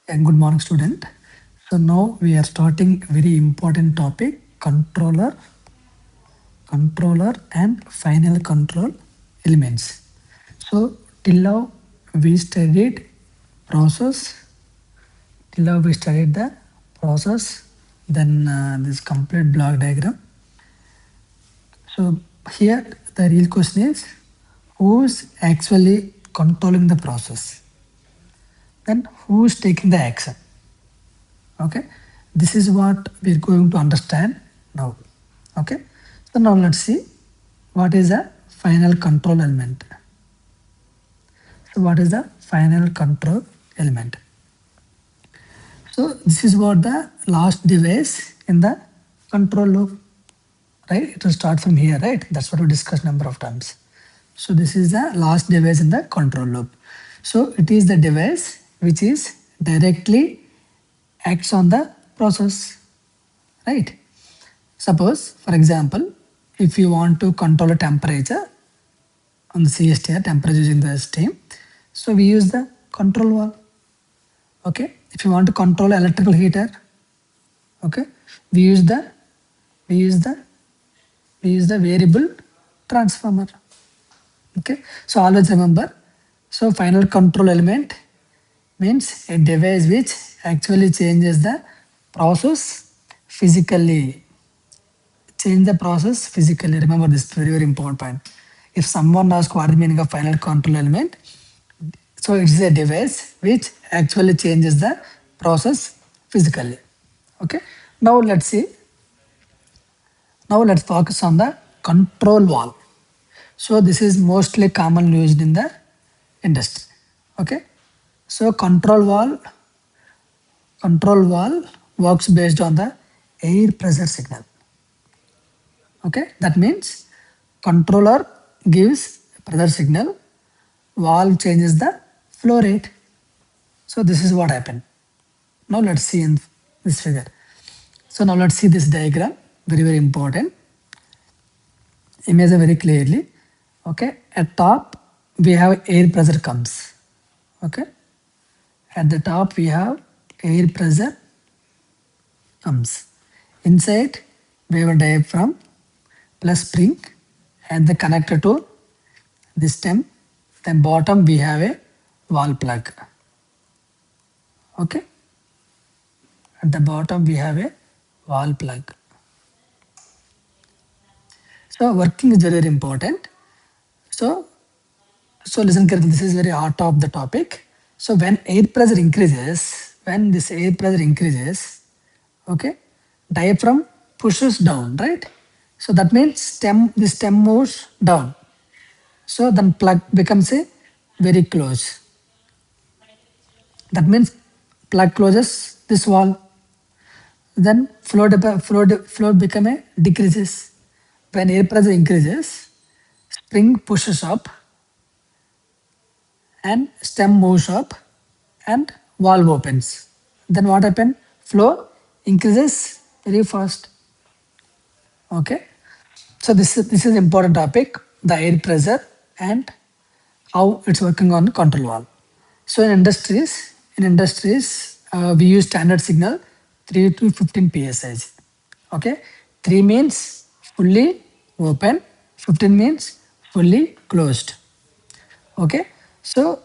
And good morning, student. So now we are starting very important topic: controller and final control elements. So till now we studied process. Till now we studied the process. Then this complete block diagram. So here the real question is, who's actually controlling the process? Then who's taking the action? Okay, this is what we're going to understand now. Okay, so now let's see what is a final control element. So what is the final control element? So this is what the last device in the control loop, right? It will start from here, right? That's what we discussed number of times. So this is the last device in the control loop. So it is the device which is directly acts on the process, right? Suppose, for example, if you want to control a temperature on the CSTR, temperature using the steam, so we use the control valve. Okay, if you want to control electrical heater, okay, we use the variable transformer. Okay, so always remember. So final control element means a device which actually changes the process physically. Change the process physically. Remember this very important point. If someone asks what is the meaning of final control element, so it's a device which actually changes the process physically. Okay. Now let's see. Now let's focus on the control valve. So this is mostly commonly used in the industry. Okay. So control valve works based on the air pressure signal. Okay, that means controller gives pressure signal, valve changes the flow rate. So this is what happened. Now let's see in this figure. So now let's see this diagram, very important. Image very clearly. Okay, at top we have air pressure comes. Okay, at the top we have air pressure comes. Inside we have a diaphragm plus spring and the connector to this stem. Then bottom we have a wall plug. Okay, at the bottom we have a wall plug. So working is very important. So listen carefully, this is very heart of the topic. So when air pressure increases, okay, diaphragm pushes down, right? So that means the stem moves down. So then plug becomes a very close. That means plug closes this wall. Then flow become a decreases. When air pressure increases, spring pushes up and stem moves up and valve opens. Then what happens? Flow increases very fast. Okay. So this is important topic, the air pressure and how it's working on control valve. So in industries, we use standard signal 3 to 15 psi. Okay, 3 means fully open, 15 means fully closed. Okay, so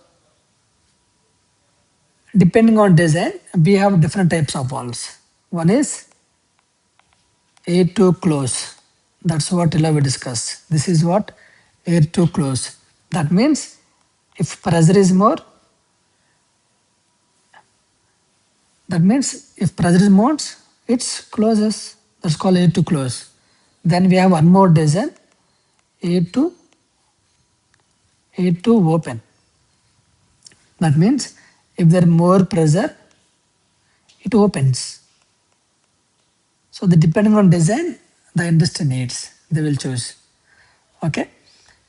depending on design, we have different types of valves. One is air to close. That's what we discussed. This is what air to close. That means if pressure is more, it closes. That's called air to close. Then we have one more design, air to open. That means if there is more pressure, it opens. So depending on design, the industry needs, they will choose. Okay.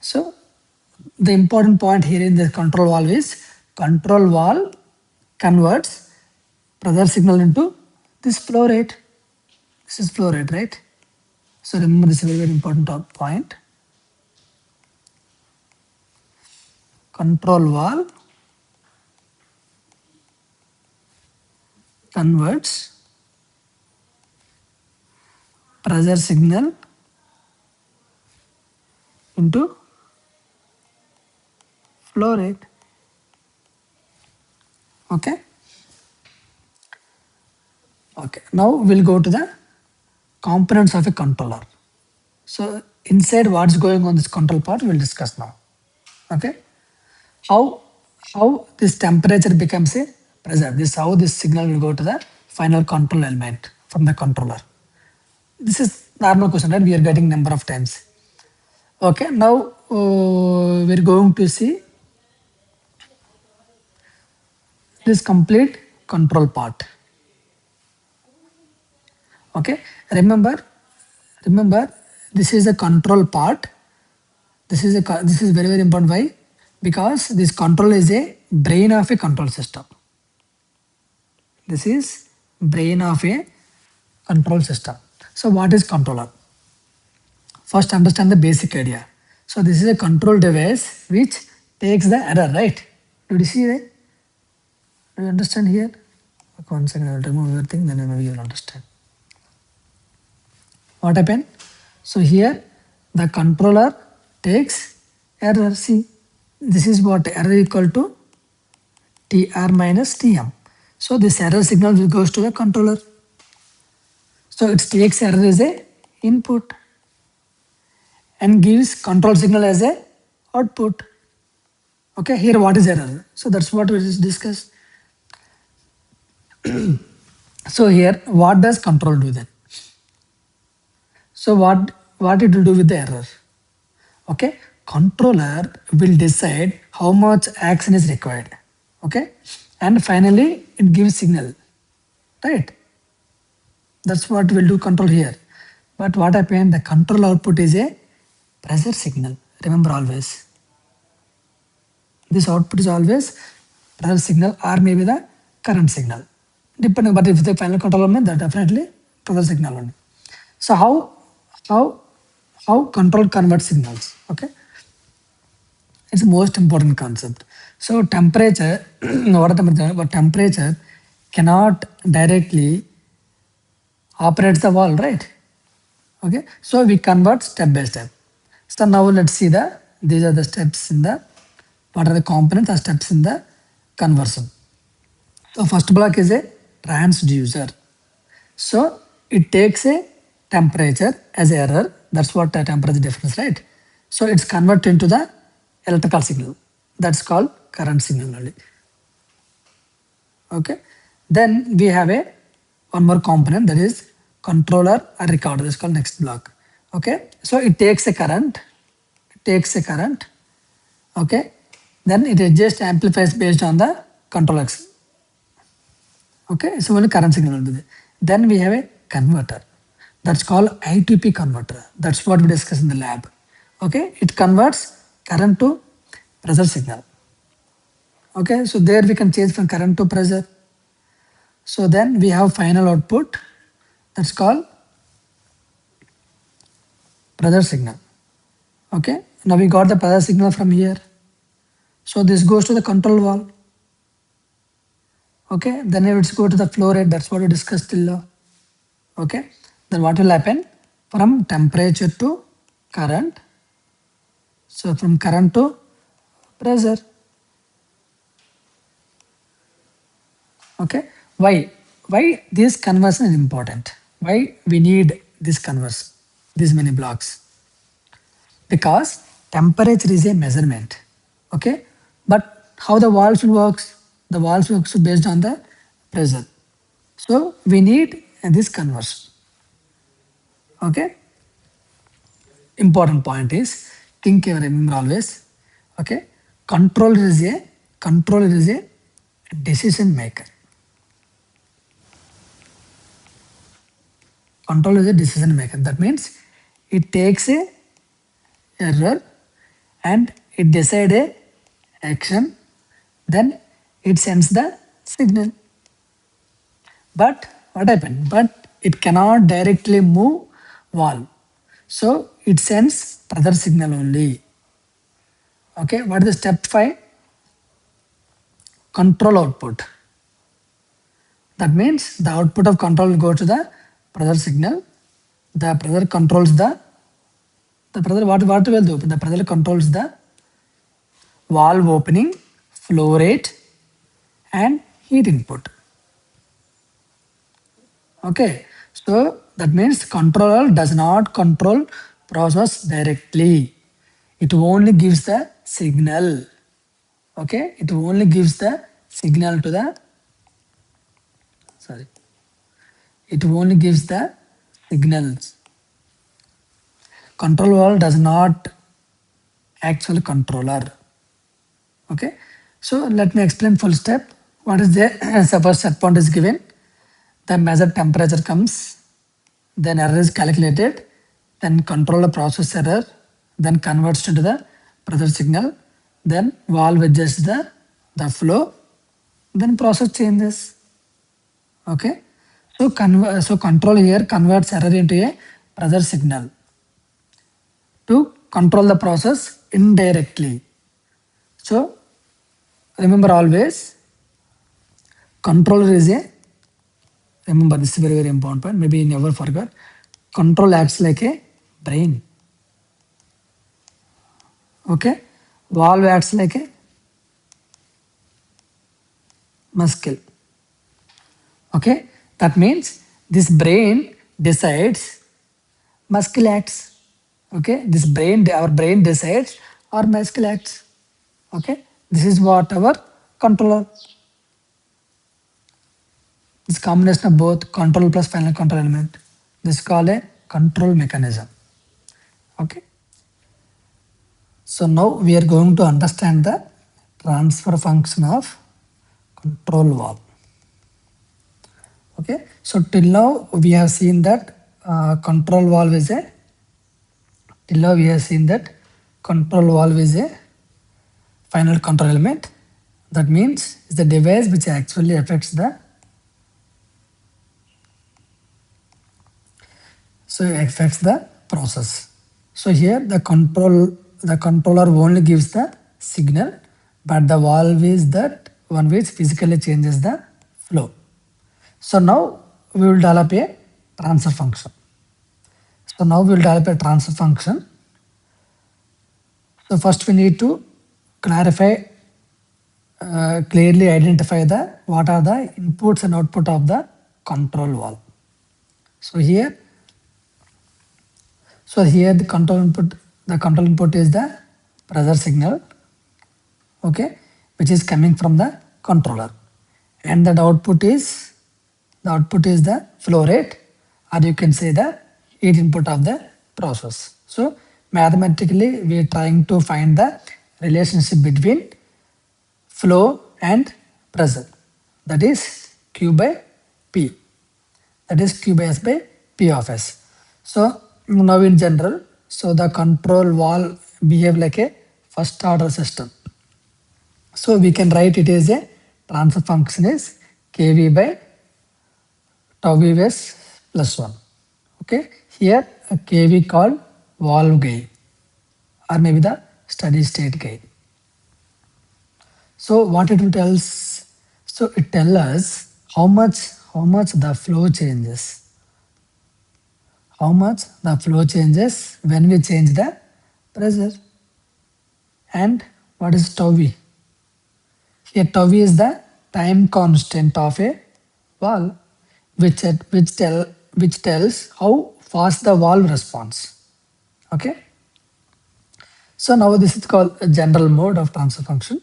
So the important point here in the control valve is control valve converts pressure signal into this flow rate. This is flow rate, right? So remember, this is a very important point. Control valve converts pressure signal into flow rate. Okay. Okay. Now we'll go to the components of a controller. So inside what's going on this control part, we'll discuss now. Okay. How this temperature becomes a pressure. This how this signal will go to the final control element from the controller. This is normal question, right? We are getting number of times. Okay. Now we're going to see this complete control part. Okay. Remember, this is a control part. This is very important. Why? Because this control is a brain of a control system. This is brain of a control system. So what is controller? First understand the basic idea. So this is a control device which takes the error, right? Did you see that? Do you understand here? Okay, 1 second, I will remove everything, then maybe you will understand. What happened? So here the controller takes error. See, this is what error equal to TR minus TM. So this error signal will goes to the controller. So it takes error as a input and gives control signal as a output. Okay, here what is error? So that's what we just discussed. So here, what does control do then? So what it will do with the error? Okay, controller will decide how much action is required. Okay, and finally it gives signal, right? That's what will do control here. But what happened? The control output is a pressure signal. Remember always. This output is always pressure signal or maybe the current signal. Depending, but if the final control means that definitely pressure signal only. So how control converts signals? Okay, it's the most important concept. So temperature, what temperature cannot directly operate the wall, right? Okay, so we convert step by step. So now let's see these are the steps in the, what are the components or steps in the conversion. So first block is a transducer. So it takes a temperature as error. That's what the temperature difference, right? So it's converted into the electrical signal. That's called current signal only. Okay. Then we have one more component, that is controller or recorder. This is called next block. Okay. So it takes a current. Okay. Then it adjusts, amplifies based on the control X. Okay. So only current signal will be there. Then we have a converter. That's called I2P converter. That's what we discussed in the lab. Okay. It converts current to pressure signal. Okay. So there we can change from current to pressure. So then we have final output. That's called pressure signal. Okay. Now we got the pressure signal from here. So this goes to the control valve. Okay. Then let's go to the flow rate. That's what we discussed till now. Okay. Then what will happen? From temperature to current. So from current to pressure. Okay. Why this conversion is important? Why we need this conversion, these many blocks? Because temperature is a measurement. Okay. But how the valve works? The valve works based on the pressure. So we need this conversion. Okay. Important point is, think and remember always. Okay. Controller is a decision maker. Controller is a decision maker. That means it takes a error and it decides a action, then it sends the signal. But what happened? But it cannot directly move valve. So it sends pressure signal only. Okay, what is the step 5? Control output. That means the output of control will go to the pressure signal. The pressure controls the pressure. What will do? The pressure controls the valve opening, flow rate, and heat input. Okay, so that means controller does not control process directly. It only gives the signal. Okay, it only gives the signal to the, sorry, it only gives the signals. Control valve does not actual controller. Okay, so let me explain full step. What is the suppose set point is given, the measured temperature comes, then error is calculated, then controller process error, then converts into the pressure signal, then valve adjusts the flow, then process changes. Okay, so control here converts error into a pressure signal to control the process indirectly. So remember always, controller is a, remember this is very important point, maybe you never forgot. Control acts like a brain. Okay, valve acts like a muscle. Okay, that means this brain decides, muscle acts. Okay, this brain, our brain decides, or muscle acts. Okay, this is what our controller. This combination of both control plus final control element. This is called a control mechanism. Okay. So now we are going to understand the transfer function of control valve. Okay. So till now we have seen that control valve is a, till now we have seen that control valve is a final control element. That means it's the device which actually affects the, so it affects the process. So here the controller only gives the signal, but the valve is that one which physically changes the flow. So now we will develop a transfer function. So now we will develop a transfer function. So first we need to clarify, clearly identify the what are the inputs and output of the control valve. So here the control input is the pressure signal, okay, which is coming from the controller, and the output is the flow rate, or you can say the heat input of the process. So mathematically we are trying to find the relationship between flow and pressure, that is Q by P, that is Q by S by P of S. So now in general, so the control valve behave like a first order system. So we can write it as a transfer function is Kv by tau Vs plus 1. Okay, here a Kv called valve gain, or maybe the steady state gain. So what it tells, so it tells us how much the flow changes. How much the flow changes when we change the pressure. And what is tau V? Here tau V is the time constant of a valve, which tells how fast the valve responds. Okay. So now this is called a general mode of transfer function.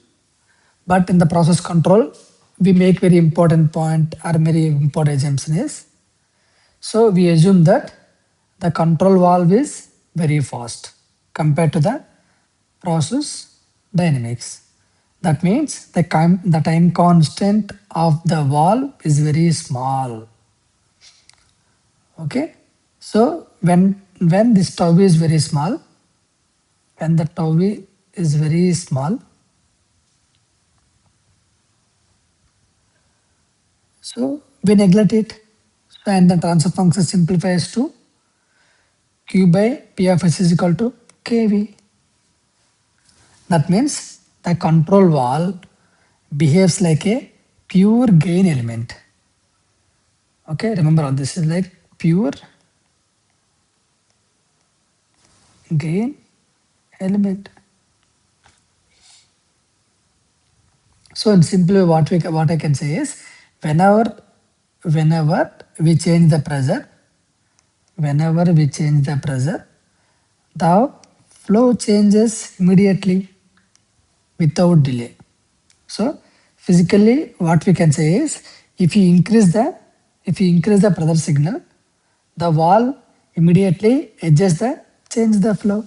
But in the process control, we make very important point or very important assumption is, so we assume that the control valve is very fast compared to the process dynamics. That means the time constant of the valve is very small. Okay, so when this tau V is very small, when the tau V is very small, so we neglect it, and the transfer function simplifies to Q by P of S is equal to Kv. That means the control valve behaves like a pure gain element. Okay, remember this is like pure gain element. So in simple way, what I can say is whenever we change the pressure, whenever we change the pressure, the flow changes immediately without delay. So physically, what we can say is if you increase the pressure signal, the wall immediately adjusts the change the flow.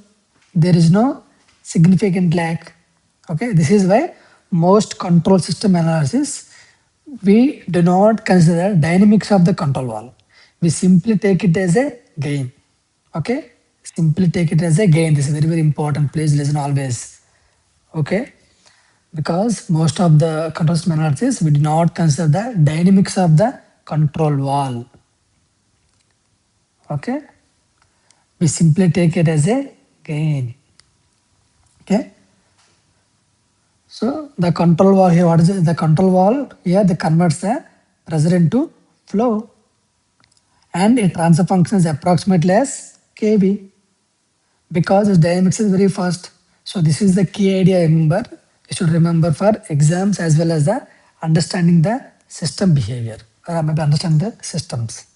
There is no significant lag. Okay, this is why most control system analysis we do not consider dynamics of the control wall. We simply take it as a gain. Okay, simply take it as a gain. This is very important. Please listen always. Okay, because most of the control system analysis we do not consider the dynamics of the control wall. Okay, we simply take it as a gain. Okay, so the control wall here, what is it? The control wall here, they converts the pressure into flow, and its transfer function is approximately as kb because its dynamics is very fast. So this is the key idea. Remember, you should remember for exams as well as the understanding the system behavior or maybe understand the systems.